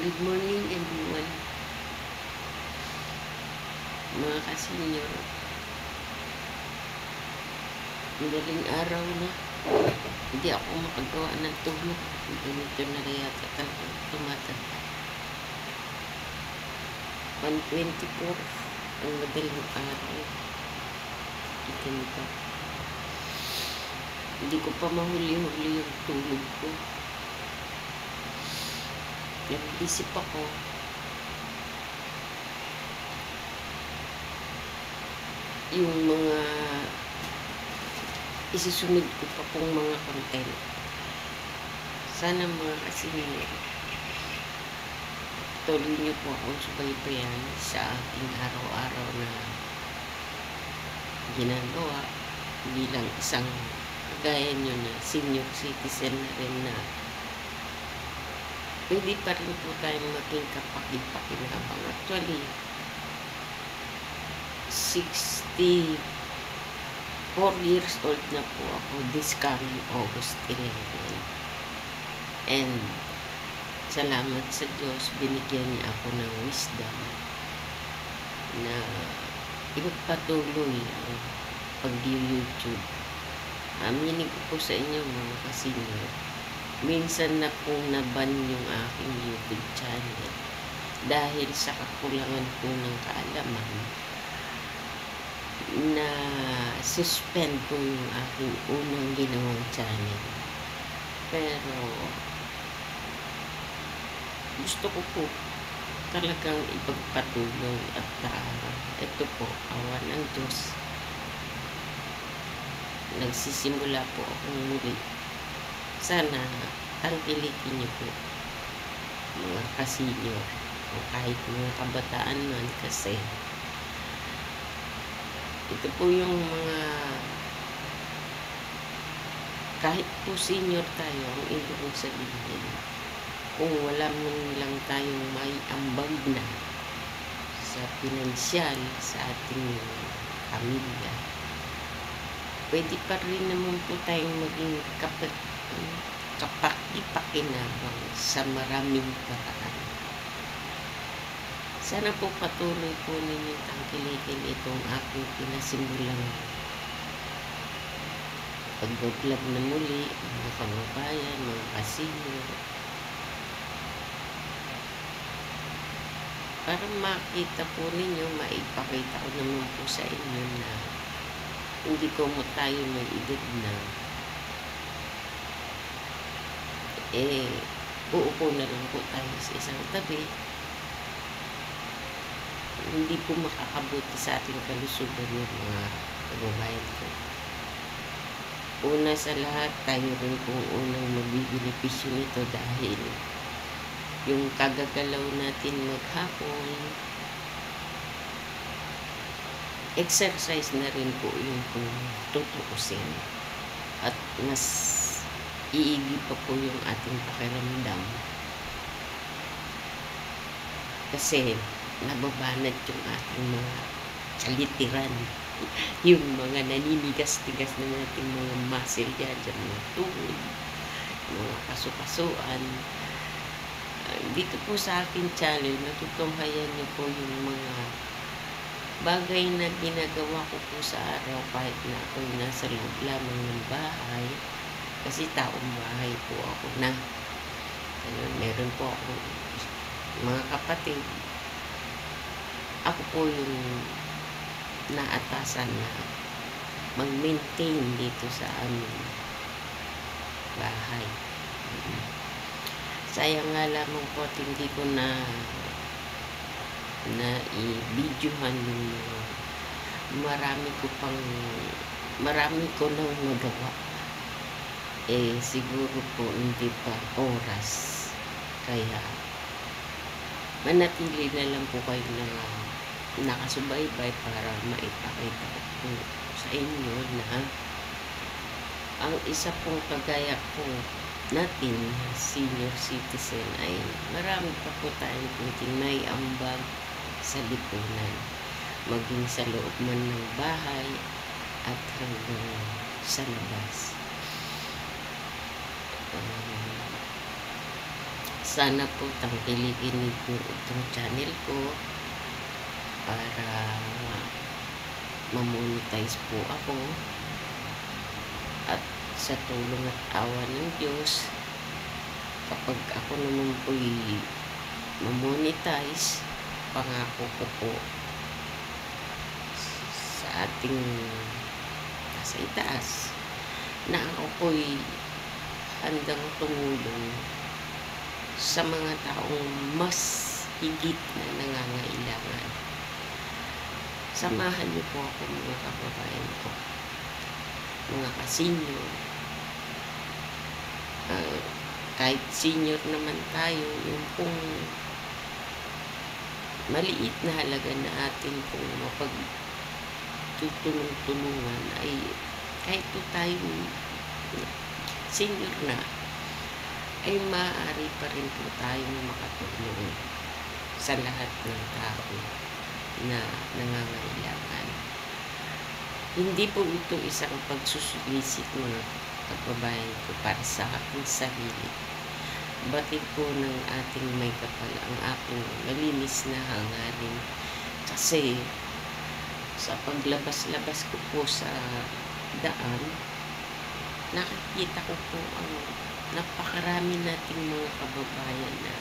Good morning everyone, mga kasenyor. Madaling araw na. Hindi ako makagawa ng tulog. Ganito na rin yata talagang tumatanda. 1:24 ang madaling araw. Ito nito. Hindi ko pa mahuli-huli yung tulog ko. Nag-isip ako. Yung mga isusunod ko pa pong mga content. Sana mga kasenyor, tuloy niyo po akong subaybayan sa ating araw-araw na ginagawa bilang isang kagaya nyo na senior citizen na rin na pwede pa rin po tayong maging kapakinabangan. Actually, 64 years old na po ako this coming August 11. And salamat sa Diyos, binigyan niya ako ng wisdom na ipagpatuloy ang pag-YouTube. Aminin ko po sa inyo mga kasenyor, minsan na pong naban yung aking YouTube channel dahil sa kakulangan po ng kaalaman na suspend ko yung aking unang ginawang channel. Pero gusto ko po talagang ipagpatuloy at ito po, awa ng Diyos, nagsisimula po akong muli. Sana tangkilikin niyo po mga kasenyor o kahit mga kabataan man, kasi ito po yung mga kahit po senior tayo, ang ibig sabihin, kung wala man lang tayong may ambag na sa pinansyal sa ating pamilya, pwede pa rin naman po tayong maging kapaki-pakinabang sa maraming paraan. Sana po patuloy po ninyong tangkilikin itong aking pinasimulang pag-vlog na muli, mga kababayan, mga kasenyor, para makita po ninyo, maipakita ko naman po sa inyo na hindi ko mo tayo may edad na uupo na lang po tayo sa isang tabi. Hindi po makakabuti sa ating kalusugan yung mga kababayan ko. Una sa lahat, tayo rin kung unang mabibenepisyo nito dahil yung kagagalaw natin maghapon, exercise na rin po yung kung tutuusin. At mas iigi pa po yung ating pakiramdam. Kasi nababanat yung ating mga kalitiran. Yung mga naninigas-tigas na nating mga muscle yan, mga tuhod, mga kasukasuan. Dito po sa aking channel, matutunghayan niyo po yung mga bagay na ginagawa ko po sa araw kahit na ako'y nasa loob lamang ng bahay. Kasi taong bahay po ako na. Meron po ako mga kapatid. Ako po yung naatasan na mag-maintain dito sa aming bahay. Sayang nga lamang po at hindi ko na i-videohan yung marami ko nang magawa. Siguro po hindi pa oras, kaya manatili na lang po kayo na nakasubaybay para maipakita ko sa inyo na ang isa pong kagaya ko natin, senior citizen, ay marami pa po tayong pwedeng may ambag sa lipunan, maging sa loob man ng bahay at hanggang sa labas. Sana po tangkilikin niyo itong channel ko para ma-monetize po ako, at sa tulong at awa ng Diyos, kapag ako naman po'y ma-monetize, pangako ko po sa ating nasa itaas na ako po'y handang tumulong sa mga taong mas higit na nangangailangan. Samahan niyo po ako, mga kababayan ko, mga ka-senior. Kahit senior naman tayo, yung pong maliit na halaga na atin pong mapagtutulong-tulungan ay kahit po tayo senior na, ay maaari pa rin po tayong makatulong sa lahat ng tao na nangangailangan. Hindi po ito isang pagsusulisit, mga kababayan ko, para sa aking sarili. Batid po ng ating may kapal ang aking malinis na hangarin. Kasi sa paglabas-labas ko po sa daan, nakikita ko po ang napakarami nating mga kababayan na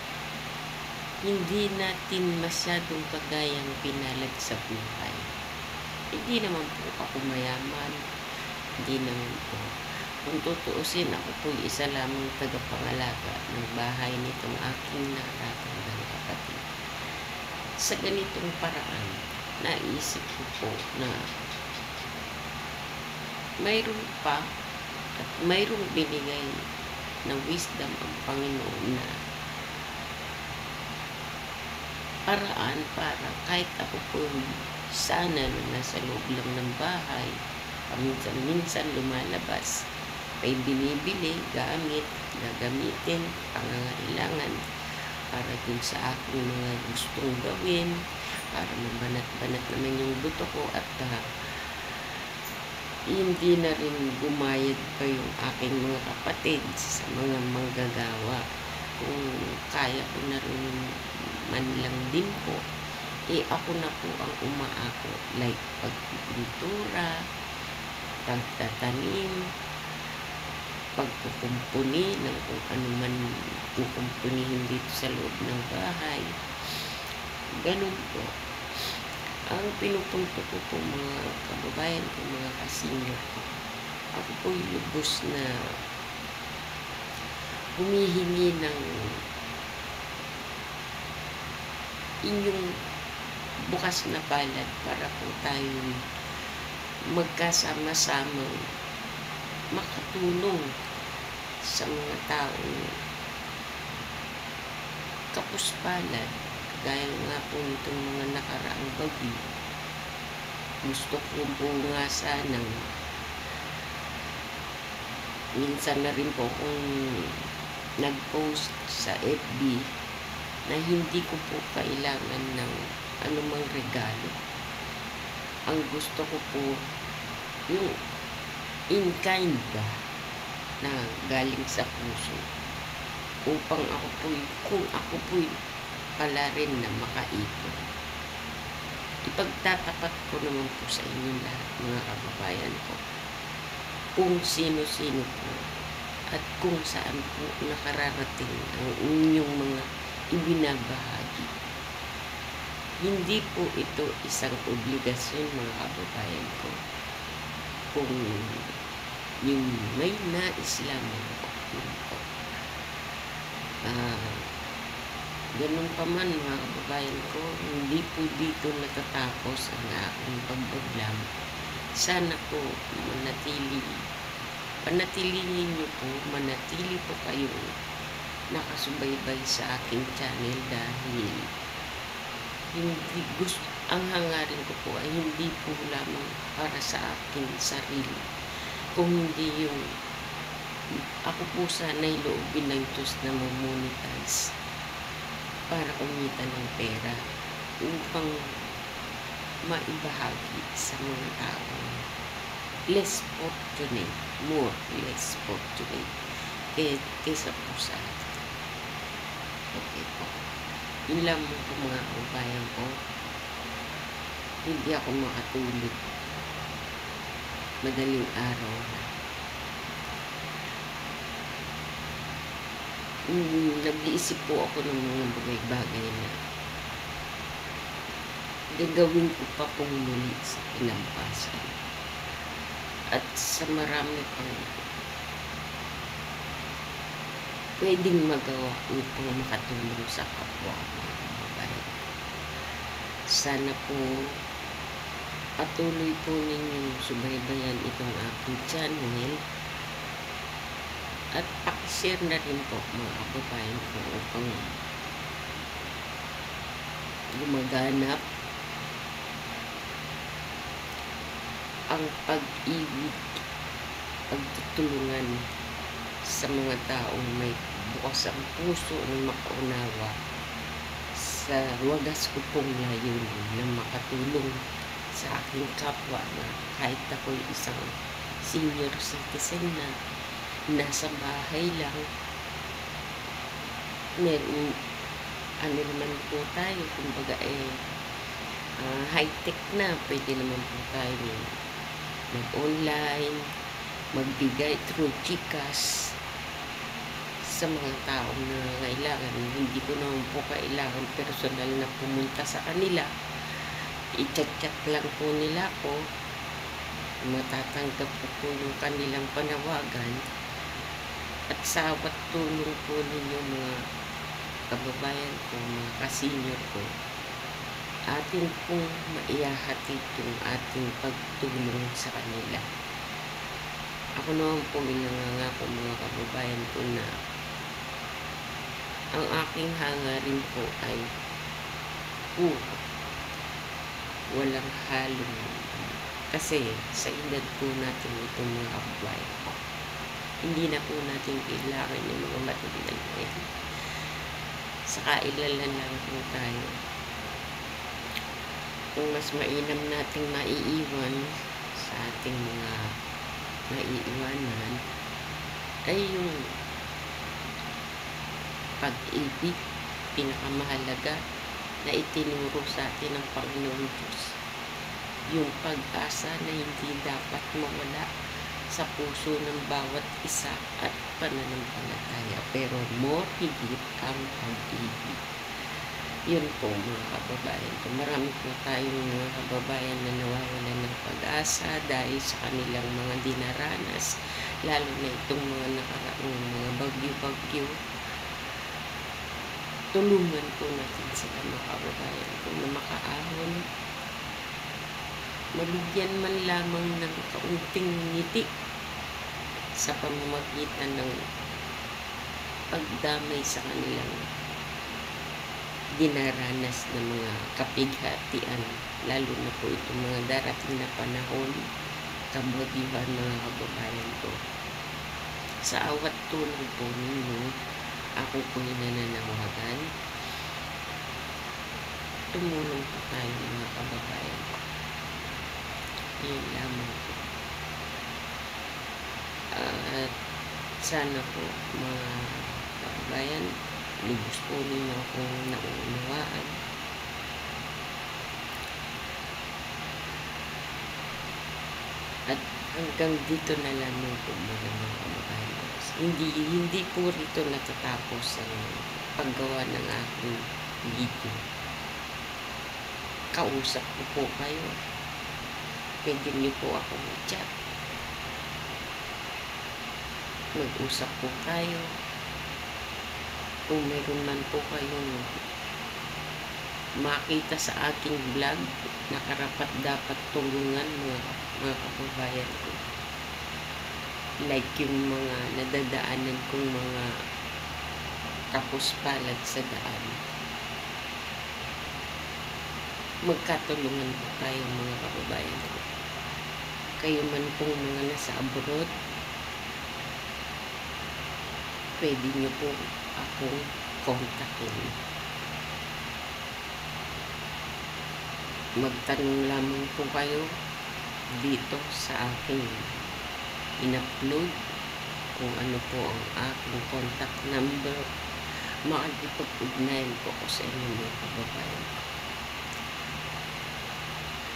hindi natin masyadong kagayang pinalad sa buhay. Hindi naman po ako mayaman, hindi naman po. Kung tutuusin, ako po isa lamang tagapangalaga ng bahay nitong aking natatandang kapatid. Sa ganitong paraan, naisip ko po na mayroon pa at mayroong binigay na wisdom ang Panginoon na paraan para kahit ako po sana na nasa loob lang ng bahay, paminsan-minsan lumalabas, may binibili, gamit, na gamitin, pangangailangan para dun sa aking mga gustong gawin, para mabanat-banat naman yung buto ko, at hindi na rin gumayad pa yung aking mga kapatid sa mga manggagawa. Kung kaya ko na rin man lang din po, ako na po ang umaako, like pagpipintura, pagtatanim, pagkukumpuni ng kung ano man kukumpunihin dito sa loob ng bahay. Ganun po. Ang pinupunto ko po, mga kababayan ko, mga ka-senior ko, ako po lubos na humihingi ng inyong bukas na palad para po tayo magkasama-samang makatulong sa mga taong kapuspalad, gaya nga po nitong mga nakaraang bagyo. Gusto ko po nga sanang minsan na rin po kung nag-post sa FB na hindi ko po kailangan ng anumang regalo. Ang gusto ko po yung in kind ba na galing sa puso, upang ako po, kung ako po pala rin na makaipon. Ipagtatapat ko naman po sa inyo lahat, mga kababayan ko, kung sino-sino po at kung saan po nakararating ang inyong mga ibinabahagi. Hindi po ito isang obligasyon, mga kababayan ko. Kung yung may nais lamang po, ganun pa man, mga kababayan ko, hindi po dito natatapos ang aking pagbablam. Sana po panatilihin niyo po, manatili po kayo nakasubaybay sa aking channel, dahil ang hangarin ko po ay hindi po lamang para sa aking sarili, kung hindi yung ako po sana'y loobin ng Diyos na mamonetize para kumita ng pera upang maibahagi sa mga tao less fortunate, more less fortunate kaysa po sa atin. Okay po. Yun lang po mga kababayan ko. Hindi ako makatulog. Madaling araw na. Nag-iisip po ako ng mga bagay-bagay na gagawin ko pa pong muli sa kinabukasan. At sa marami pang pwedeng magawa upang makatulong sa kapwa mga kababayan. Sana po patuloy po ninyong subaybayan itong aking channel at pakishare na rin po mga kababayan ko upang gumaganap ang pag-ibig, pagtutulungan sa mga taong may bukas ang puso ng makaunawa sa wagas ko pong layunin na makatulong sa aking kapwa na kahit ako'y isang senior citizen na nasa bahay lang, meron ano naman po tayo, kumbaga high-tech na, pwede naman po tayo mag-online, magbigay through GCash sa mga taong nangangailangan. Hindi ko naman po kailangan personal na pumunta sa kanila. I-chat-chat lang po nila ako. Matatanggap ko po yung kanilang panawagan. At sa bawat tulong po ninyo mga kababayan ko, mga ka-senior ko, atin pong maihahatid yung ating pagtulong sa kanila. Ako naman po minangangako mga kababayan ko na ang aking hangarin po ay puro, walang halong, kasi sa edad po natin itong mga kababayan ko, hindi na po natin kailangan yung mga material na yan. Sa kailalan lang po tayo. Kung mas mainam nating maiiwan sa ating mga naiiwanan ay yung pag-ibig, pinakamahalaga na itinuro sa atin ng Panginoon Diyos. Yung pag-asa na hindi dapat mawala sa puso ng bawat isa at pananampalataya, pero more higit ang pag-ibig. Yun po mga kababayan ko. Marami po tayong mga kababayan na nawawalan ng pag-asa dahil sa kanilang mga dinaranas, lalo na itong mga nakaraang mga bagyo-bagyo. Tulungan po natin sila mga kababayan ko na makaahon, mabigyan man lamang ng kaunting ngiti sa pamamagitan ng pagdamay sa kanilang dinaranas ng mga kapighatian, lalo na po itong mga darating na panahon, kabagyuhan mga kababayan ko. Sa awat tulong po ninyo, ako po nananawagan, tumulong po tayo mga kababayan ko. Yun lamang po. At sana po mga kababayan, lubos po ninyo akong nauunawaan. At hanggang dito na lamang po mga kababayan. Hindi po rito natatapos ang paggawa ng aking video. Kausap ko po kayo. Pwede niyo po ako mag-chat. Mag-usap po tayo. Kung meron man po kayong makita sa aking vlog na karapat dapat tulungan mga kababayan ko, like yung mga nadadaanan kong mga kapuspalad sa daan, magkatulungan po tayo mga kababayan ko. Kayo man pong mga nasa abroad, pwede nyo po akong kontakin. Magtanong lamang po kayo dito sa aking in-upload kung ano po ang aking contact number makikipag-ugnayan po ako sa inyo mga kababayan ko.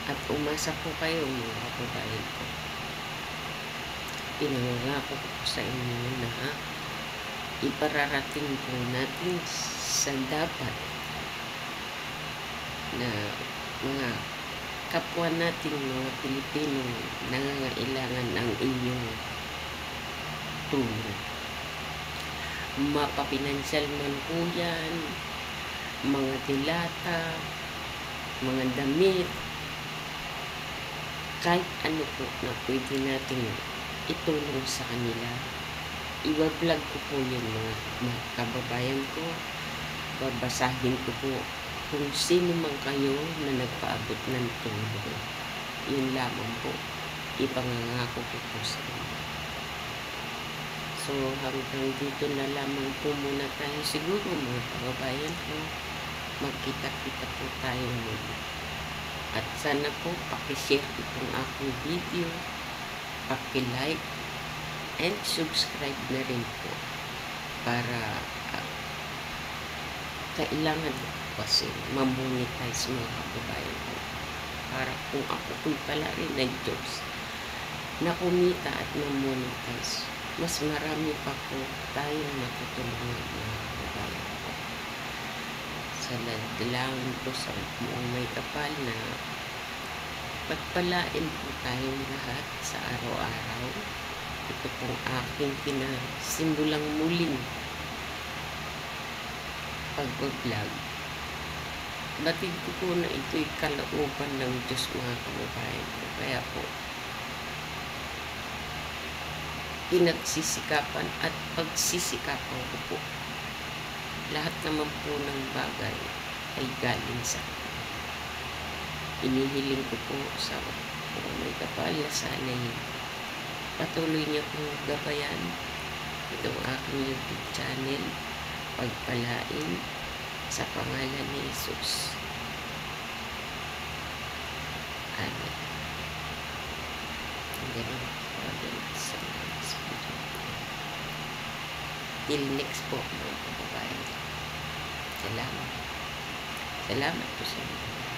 At umasa po kayo mga kababayan ko. Pinangangako ko po sa inyo na ipararating po natin sa dapat na mga kapwa natin mga Pilipino nangangailangan ng inyong tulong. Mapapinansyal man po yan, mga dilata, mga damit, kahit ano po na pwede natin itulong sa kanila. Iwa-vlog ko po yun mga kababayan ko. Babasahin ko po kung sino man kayo na nagpaabot ng tulong. Yun lamang po. Ipangangako ko po sa inyo. So, hanggang dito na lamang po muna tayo siguro mga kababayan ko. Magkita-kita po tayo muna. At sana po pakishare itong aking video, paki-like, and subscribe na rin po para kailangan kasi mamonetize mga kababayan ko. Para kung ako po'y pala rin ng Diyos na kumita at mamonetize, mas marami pa po tayong matutulungan mga kababayan ko. Dalangin ko sa buong may kapal na pagpalain po tayong lahat sa araw-araw. Ito pong aking pinasimulang muling pag-vlog. Batid ko po na ito'y kalooban ng Diyos mga kababayan ko. Kaya po, pinagsisikapan at pagsisikapan ko po. Lahat naman po ng bagay ay galing sa akin. Inihiling ko po sa may kapal na sana'y patuloy niya pong gabayan itong aking YouTube channel, pagpalain sa pangalan ni Jesus. Amen. Ganun po din sa mga Espiritu. Till next po mga kababayan. Salamat. Salamat po sa inyo.